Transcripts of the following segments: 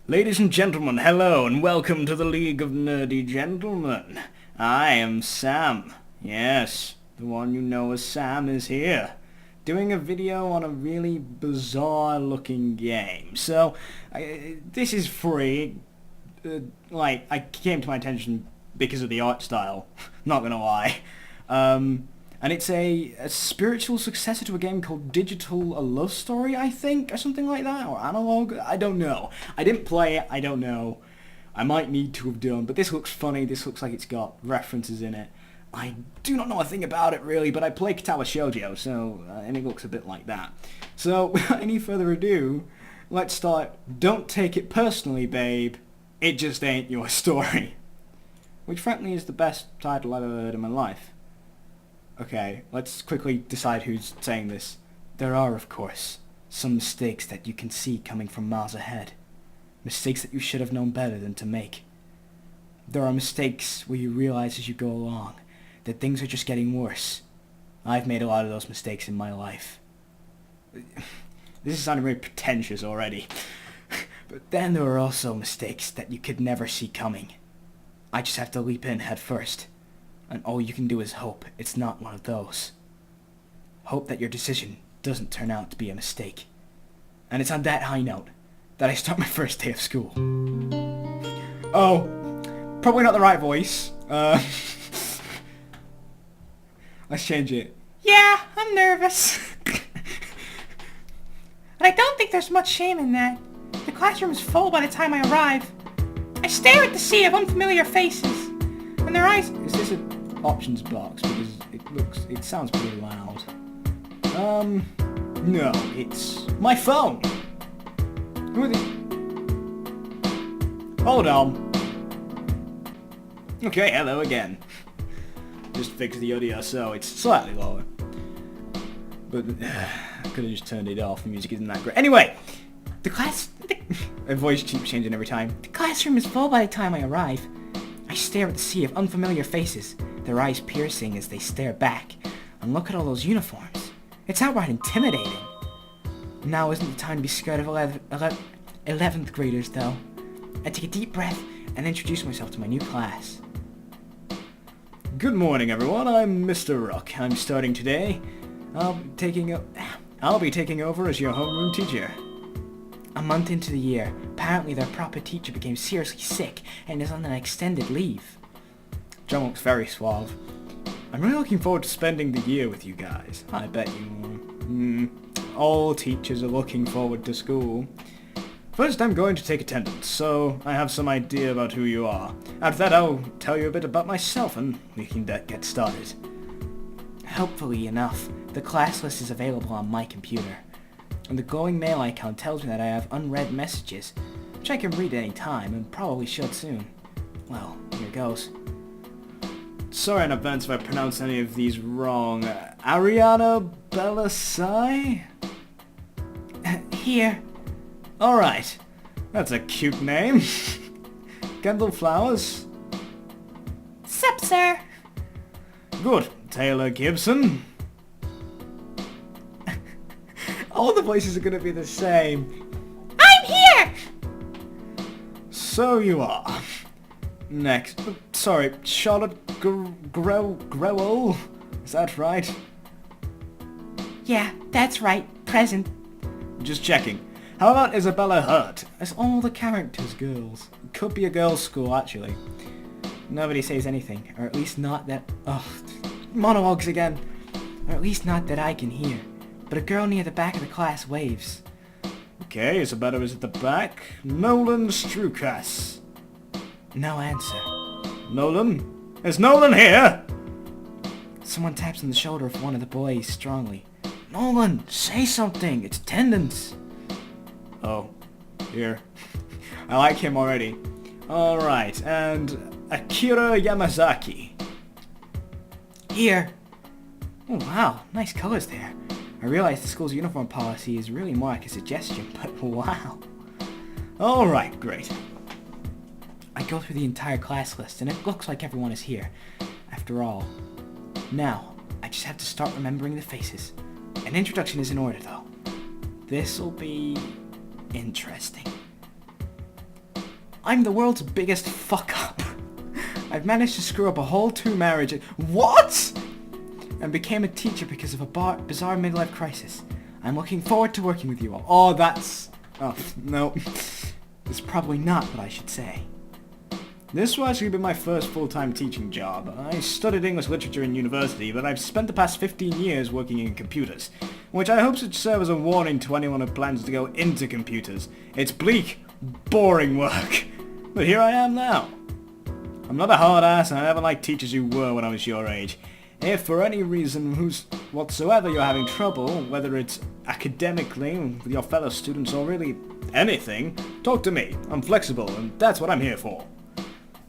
Ladies and gentlemen, hello and welcome to the League of Nerdy Gentlemen. I am Sam. Yes, the one you know as Sam is here, doing a video on a really bizarre looking game. So, this is free. I came to my attention because of the art style, not gonna lie. And it's a spiritual successor to a game called Digital A Love Story, I think, or something like that, or Analog, I don't know. I didn't play it, I don't know. I might need to have done, but this looks funny, this looks like it's got references in it. I do not know a thing about it really, but I play Katawa Shoujo, so, and it looks a bit like that. So, without any further ado, let's start Don't Take It Personally, Babe. It Just Ain't Your Story. Which frankly is the best title I've ever heard in my life. Okay, let's quickly decide who's saying this. There are, of course, some mistakes that you can see coming from miles ahead. Mistakes that you should have known better than to make. There are mistakes where you realize as you go along that things are just getting worse. I've made a lot of those mistakes in my life. This is sounding very pretentious already. But then there are also mistakes that you could never see coming. I just have to leap in head first. And all you can do is hope it's not one of those. Hope that your decision doesn't turn out to be a mistake. And it's on that high note that I start my first day of school. Oh, probably not the right voice. Let's change it. Yeah, I'm nervous. I don't think there's much shame in that. The classroom is full by the time I arrive. I stare at the sea of unfamiliar faces, and their eyes... Is this an options box? Because it sounds pretty loud. No, it's my phone. Who are the... Hold on. Okay, hello again. Just fix the audio so it's slightly lower. But I could have just turned it off. The music isn't that great. Anyway, my voice keeps changing every time. The classroom is full by the time I arrive. I stare at the sea of unfamiliar faces, their eyes piercing as they stare back. And look at all those uniforms. It's outright intimidating. Now isn't the time to be scared of 11th graders, though. I take a deep breath and introduce myself to my new class. Good morning, everyone. I'm Mr. Rook. I'm starting today. I'll be taking over as your homeroom teacher. A month into the year, apparently their proper teacher became seriously sick and is on an extended leave. John looks very suave. I'm really looking forward to spending the year with you guys. I bet you are. All teachers are looking forward to school. First, I'm going to take attendance, so I have some idea about who you are. After that, I'll tell you a bit about myself and we can get started. Helpfully enough, the class list is available on my computer. And the glowing mail icon tells me that I have unread messages, which I can read at any time, and probably should soon. Well, here goes. Sorry in advance if I pronounce any of these wrong. Ariana Belasai? Here. Alright. That's a cute name. Kendall Flowers? Sup, sir? Good. Taylor Gibson? All the voices are going to be the same. I'm here! So you are. Next. Sorry, Charlotte Growell? Is that right? Yeah, that's right. Present. Just checking. How about Isabella Hurt? As all the characters girls. Could be a girls' school, actually. Nobody says anything, or at least not that... Oh, monologues again. Or at least not that I can hear. But a girl near the back of the class waves. Okay, Isabella is at the back. Nolan Strukas. No answer. Nolan? Is Nolan here? Someone taps on the shoulder of one of the boys strongly. Nolan, say something. It's attendance. Oh, here. I like him already. Alright, and Akira Yamazaki. Here. Oh wow, nice colors there. I realize the school's uniform policy is really more like a suggestion, but wow. Alright, great. I go through the entire class list, and it looks like everyone is here. After all. Now, I just have to start remembering the faces. An introduction is in order, though. This'll be... interesting. I'm the world's biggest fuck-up. I've managed to screw up a whole 2 marriages. What?! And became a teacher because of a bizarre midlife crisis. I'm looking forward to working with you all. Oh, that's... Oh, no. It's probably not what I should say. This will actually be my first full-time teaching job. I studied English literature in university, but I've spent the past 15 years working in computers, which I hope should serve as a warning to anyone who plans to go into computers. It's bleak, boring work. But here I am now. I'm not a hard ass, and I never liked teachers who were when I was your age. If for any reason whatsoever you're having trouble, whether it's academically, with your fellow students, or really anything, talk to me. I'm flexible, and that's what I'm here for.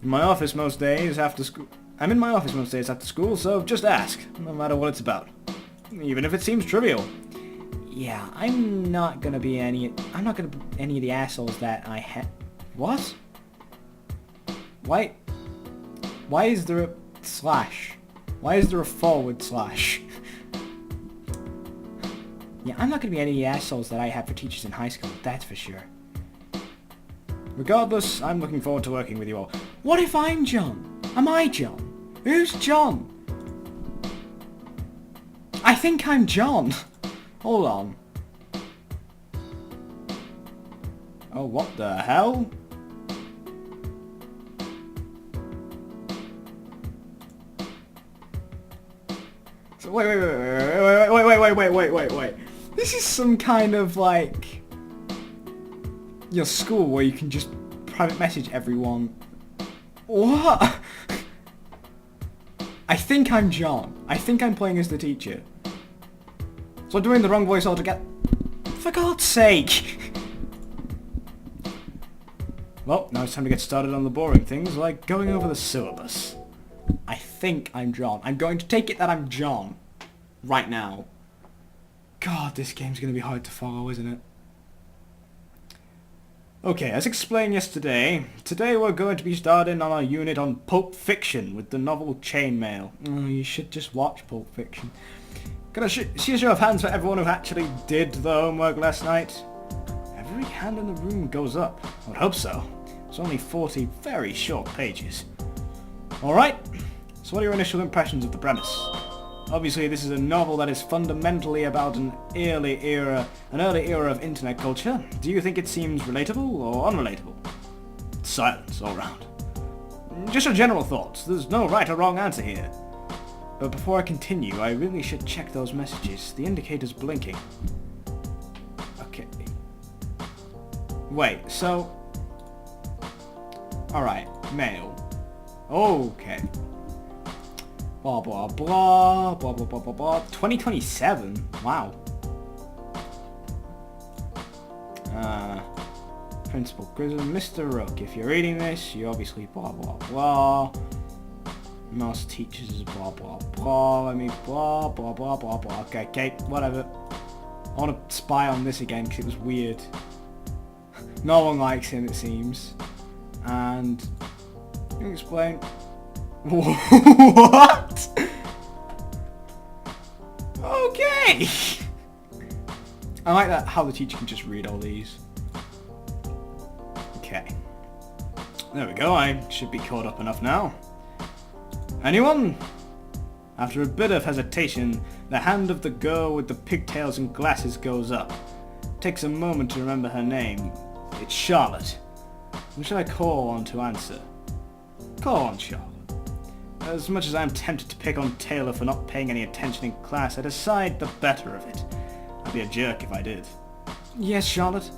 I'm in my office most days after school, so just ask, no matter what it's about. Even if it seems trivial. Yeah, I'm not gonna be any of the assholes that I had. What? Why is there a slash? Why is there a forward slash? Yeah, I'm not gonna be any of the assholes that I had for teachers in high school, that's for sure. Regardless, I'm looking forward to working with you all. What if I'm John? Am I John? Who's John? I think I'm John. Hold on. Oh, what the hell? So wait. This is some kind of like your school where you can just private message everyone. What? I think I'm John. I think I'm playing as the teacher. So I'm doing the wrong voice altogether. For God's sake! Well, now it's time to get started on the boring things, like going over the syllabus. I think I'm John. I'm going to take it that I'm John. Right now. God, this game's going to be hard to follow, isn't it? Okay, as explained yesterday, today we're going to be starting on our unit on Pulp Fiction with the novel Chainmail. Oh, you should just watch Pulp Fiction. Can I see a show of hands for everyone who actually did the homework last night? Every hand in the room goes up. I would hope so. It's only 40 very short pages. Alright, so what are your initial impressions of the premise? Obviously this is a novel that is fundamentally about an early era of internet culture. Do you think it seems relatable or unrelatable? Silence all round. Just your general thoughts. There's no right or wrong answer here. But before I continue, I really should check those messages. The indicator's blinking. Okay. Wait, so... Alright, mail. Okay. Blah blah blah, blah blah blah blah blah. 2027? Wow. Principal Grizzle, Mr. Rook, if you're reading this, you obviously blah blah blah. Most teachers is blah blah blah. I mean blah blah blah blah blah. Okay, Kate, whatever. I want to spy on this again because it was weird. No one likes him, it seems. And... Can you explain? What? Okay. I like that how the teacher can just read all these. Okay. There we go, I should be caught up enough now. Anyone? After a bit of hesitation, the hand of the girl with the pigtails and glasses goes up. Takes a moment to remember her name. It's Charlotte. Who should I call on to answer? Call on Charlotte. As much as I'm tempted to pick on Taylor for not paying any attention in class, I decide the better of it. I'd be a jerk if I did. Yes, Charlotte?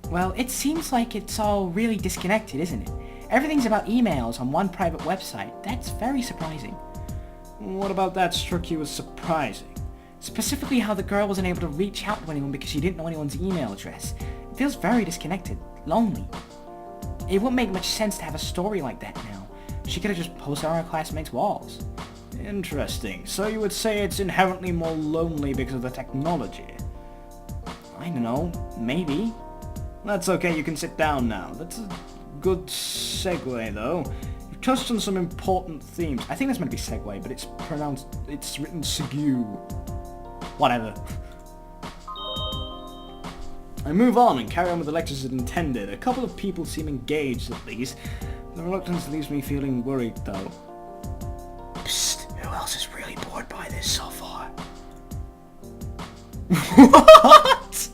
Well, it seems like it's all really disconnected, isn't it? Everything's about emails on one private website. That's very surprising. What about that struck you as surprising? Specifically how the girl wasn't able to reach out to anyone because she didn't know anyone's email address. It feels very disconnected. Lonely. It wouldn't make much sense to have a story like that now. She could have just posted on her classmates' walls. Interesting. So you would say it's inherently more lonely because of the technology? I don't know. Maybe. That's okay, you can sit down now. That's a good segue, though. You've touched on some important themes. I think that's meant to be segue, but it's written segue. Whatever. I move on and carry on with the lectures as intended. A couple of people seem engaged at least. The reluctance leaves me feeling worried though. Psst, who else is really bored by this so far? What?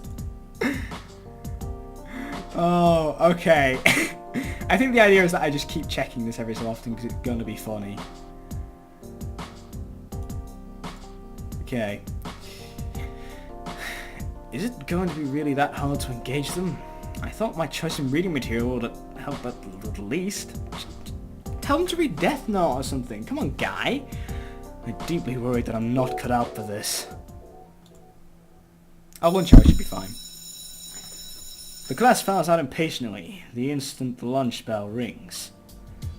Oh, okay. I think the idea is that I just keep checking this every so often because it's going to be funny. Okay. Is it going to be really that hard to engage them? I thought my choice in reading material would help at the least. Tell them to read Death Note or something. Come on, guy. I'm deeply worried that I'm not cut out for this. Our lunch hour should be fine. The class files out impatiently the instant the lunch bell rings.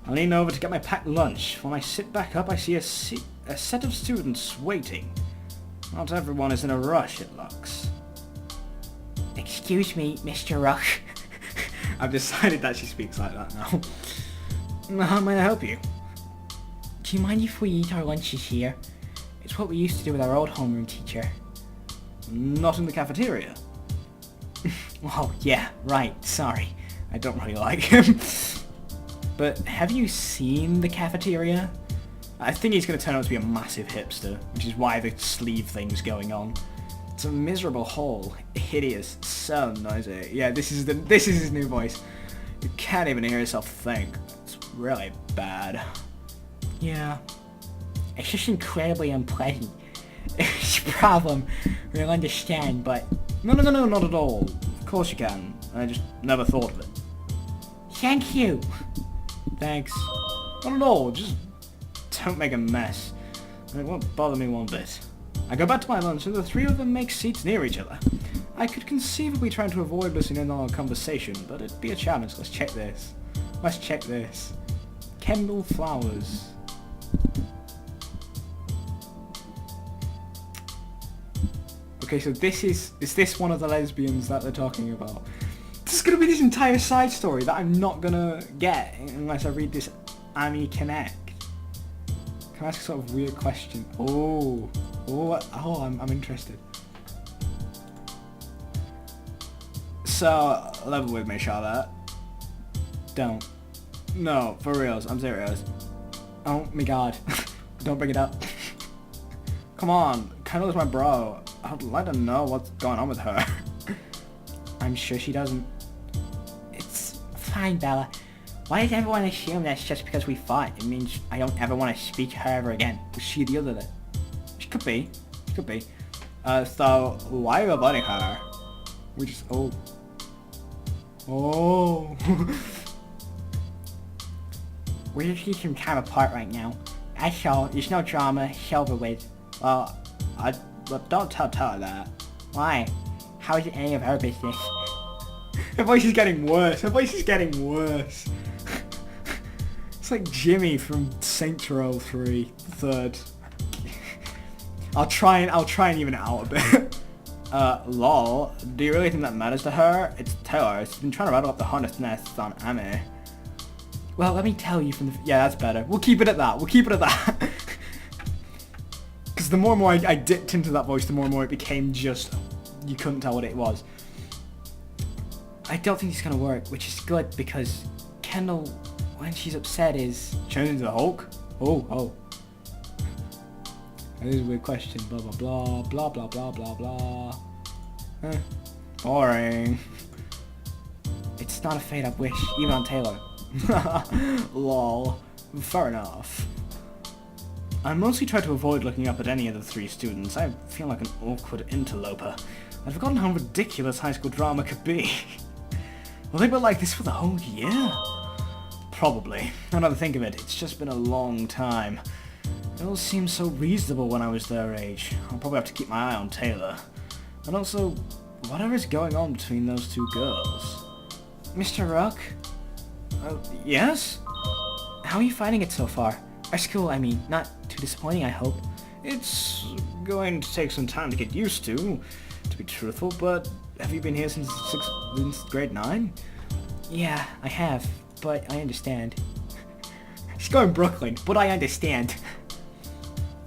I lean over to get my packed lunch. When I sit back up, I see a set of students waiting. Not everyone is in a rush, it looks. Excuse me, Mr. Rush. I've decided that she speaks like that now. How may I help you? Do you mind if we eat our lunches here? It's what we used to do with our old homeroom teacher. Not in the cafeteria. Oh, yeah, right, sorry. I don't really like him. But have you seen the cafeteria? I think he's going to turn out to be a massive hipster, which is why the sleeve thing's going on. It's a miserable hole. Hideous. So noisy. Yeah, this is his new voice. You can't even hear yourself think. It's really bad. Yeah. It's just incredibly unpleasant. It's a problem. We'll understand, but... No, not at all. Of course you can. I just never thought of it. Thank you. Thanks. Not at all. Just don't make a mess. It won't bother me one bit. I go back to my lunch and the three of them make seats near each other. I could conceivably try to avoid listening in on our conversation, but it'd be a challenge. Let's check this. Kendall Flowers. Okay, so is this one of the lesbians that they're talking about? This is going to be this entire side story that I'm not going to get unless I read this Annie Connect. Can I ask a sort of weird question? I'm interested. So, level with me, Charlotte. Don't. No, for reals, I'm serious. Oh my god. Don't bring it up. Come on, Kendall is my bro. I'd let her know what's going on with her. I'm sure she doesn't. It's fine, Bella. Why does everyone assume that's just because we fought? It means I don't ever want to speak to her ever again. Was she the other then? She could be. So, why are you avoiding her? We just... Oh. We're just some time apart right now. That's all. There's no drama. It's over with. Well, don't tell her that. Why? How is it any of her business? Her voice is getting worse. It's like Jimmy from Saints Row 3, third. I'll try and even it out a bit. Lol, do you really think that matters to her? It's Taylor. She's been trying to rattle up the hornet's nest on Ame. Well, let me tell you from the... Yeah, that's better. We'll keep it at that. Because the more and more I dipped into that voice, the more and more it became just... You couldn't tell what it was. I don't think it's gonna work, which is good because Kendall, when she's upset, is... Turns into the Hulk? Oh. That is a weird question. Blah, blah, blah, blah, blah, blah, blah, blah. Boring. It's not a fate I wish, even on Taylor. Lol. Fair enough. I mostly try to avoid looking up at any of the three students. I feel like an awkward interloper. I'd forgotten how ridiculous high school drama could be. Will they be like this for the whole year? Probably. Now that I think of it, it's just been a long time. It all seemed so reasonable when I was their age. I'll probably have to keep my eye on Taylor. And also, whatever is going on between those two girls. Mr. Rook? Yes? How are you finding it so far? Our school, I mean, not too disappointing, I hope. It's going to take some time to get used to be truthful, but have you been here since grade 9? Yeah, I have, but I understand. She's going Brooklyn, but I understand.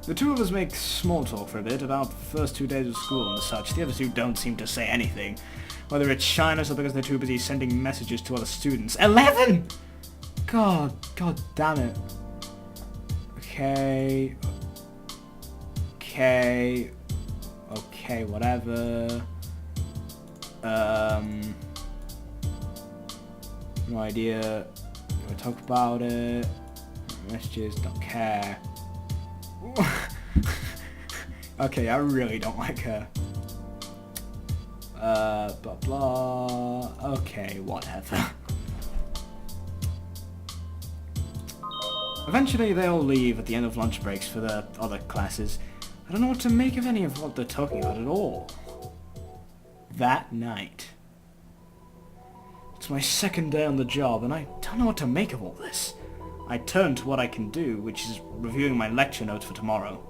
The two of us make small talk for a bit about the first 2 days of school and such. The other two don't seem to say anything. Whether it's shyness or because they're too busy sending messages to other students. 11! God damn it. Okay, whatever. No idea. We'll talk about it. Messages, don't care. Okay, I really don't like her. Blah blah. Okay, whatever. Eventually they'll leave at the end of lunch breaks for their other classes. I don't know what to make of any of what they're talking about at all. That night. It's my second day on the job and I don't know what to make of all this. I turn to what I can do, which is reviewing my lecture notes for tomorrow.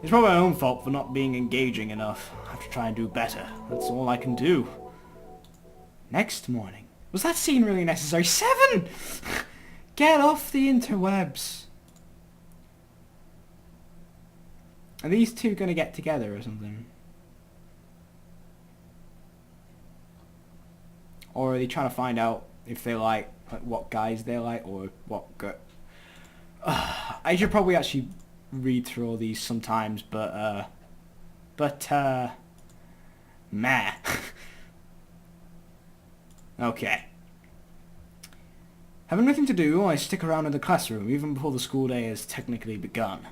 It's probably my own fault for not being engaging enough. I have to try and do better. That's all I can do. Next morning. Was that scene really necessary? 7! Get off the interwebs. Are these two gonna get together or something? Or are they trying to find out if they like what guys they like or what I should probably actually read through all these sometimes, but meh. Okay. Having nothing to do, I stick around in the classroom even before the school day has technically begun.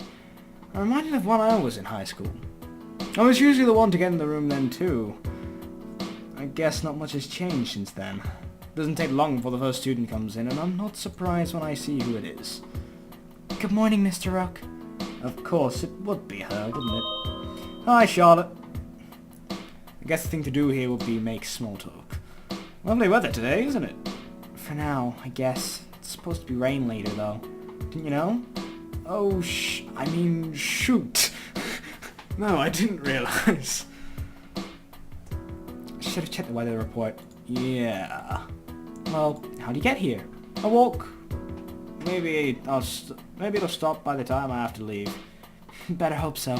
I'm reminded of when I was in high school. I was usually the one to get in the room then too. I guess not much has changed since then. It doesn't take long before the first student comes in, and I'm not surprised when I see who it is. Good morning, Mr. Rook. Of course, it would be her, wouldn't it? Hi, Charlotte. I guess the thing to do here would be make small talk. Lovely weather today, isn't it? For now, I guess. It's supposed to be rain later, though. Didn't you know? Oh, I mean, shoot. No, I didn't realize. Should have checked the weather report. Yeah. Well, how'd you get here? A walk. Maybe it'll stop by the time I have to leave. Better hope so.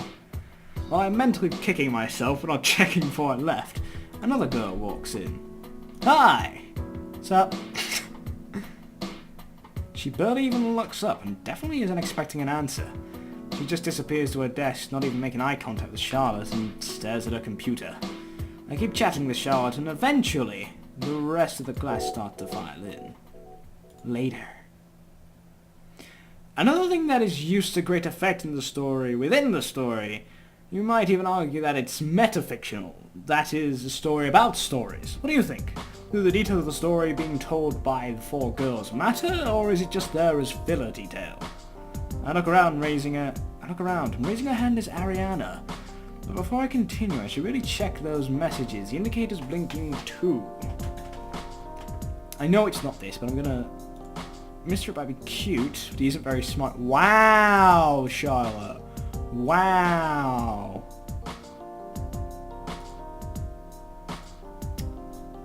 While I'm mentally kicking myself for not checking before I left, another girl walks in. Hi! What's up? She barely even looks up and definitely isn't expecting an answer. She just disappears to her desk, not even making eye contact with Charlotte, and stares at her computer. I keep chatting with Charlotte, and eventually, the rest of the class start to file in. Later. Another thing that is used to great effect in the story, within the story, you might even argue that it's metafictional. That is, a story about stories. What do you think? Do the details of the story being told by the four girls matter, or is it just there as filler detail? I look around, raising her hand is Ariana. But before I continue, I should really check those messages. The indicator's blinking too. I know it's not this, but I'm gonna... Mr. It might be cute, but he isn't very smart. Wow, Charlotte. Wow.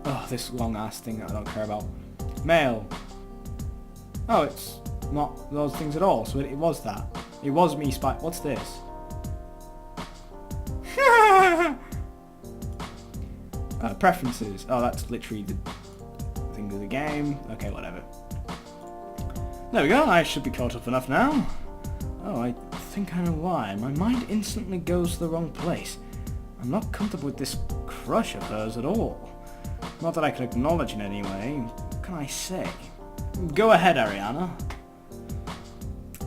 Oh, this long-ass thing that I don't care about. Mail. Oh, it's not those things at all, so it was that. It was me spy... What's this? Preferences. Oh, that's literally the thing of the game. Okay, whatever. There we go, I should be caught up enough now. Oh, I think I know why. My mind instantly goes to the wrong place. I'm not comfortable with this crush of hers at all. Not that I can acknowledge in any way. What can I say? Go ahead, Ariana.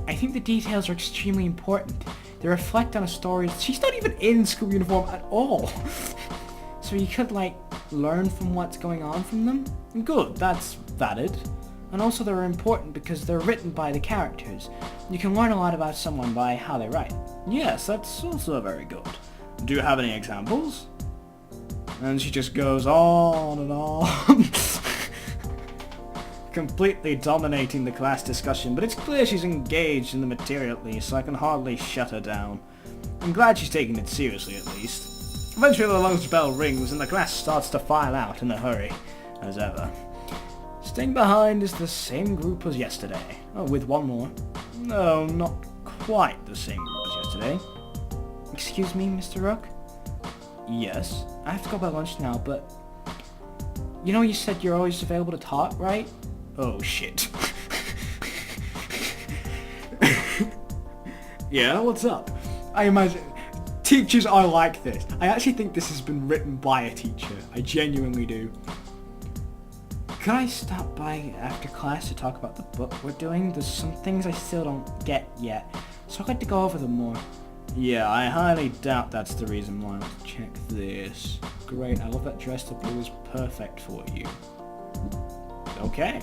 I think the details are extremely important. They reflect on a story. She's not even in school uniform at all. So you could, like, learn from what's going on from them? Good, that's valid. And also they're important because they're written by the characters. You can learn a lot about someone by how they write. Yes, that's also very good. Do you have any examples? And she just goes on and on. Completely dominating the class discussion, but it's clear she's engaged in the material at least, so I can hardly shut her down. I'm glad she's taking it seriously at least. Eventually the lunch bell rings and the class starts to file out in a hurry, as ever. Staying behind is the same group as yesterday. Oh, with one more. No, not quite the same group as yesterday. Excuse me, Mr. Rook? Yes? I have to go by lunch now, but You know you said you're always available to talk, right? Oh, shit. Yeah, what's up? I imagine teachers are like this. I actually think this has been written by a teacher. I genuinely do. Could I stop by after class to talk about the book we're doing? There's some things I still don't get yet, so I'd like to go over them more. Yeah, I highly doubt that's the reason why. Let's check this. Great, I love that dress. The blue is perfect for you. Okay.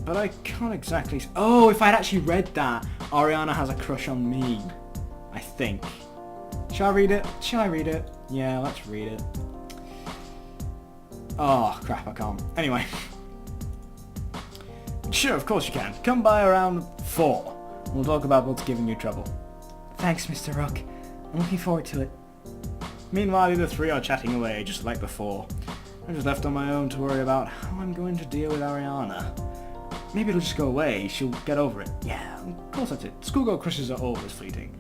But I can't exactly... Oh, if I'd actually read that, Ariana has a crush on me. I think. Shall I read it? Shall I read it? Yeah, let's read it. Oh, crap, I can't. Anyway. Sure, of course you can. Come by around 4. We'll talk about what's giving you trouble. Thanks, Mr. Rook. I'm looking forward to it. Meanwhile, the three are chatting away, just like before. I'm just left on my own to worry about how I'm going to deal with Ariana. Maybe it'll just go away. She'll get over it. Yeah, of course that's it. Schoolgirl crushes are always fleeting.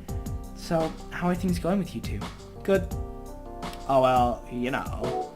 So, how are things going with you two? Good. Oh, well, you know.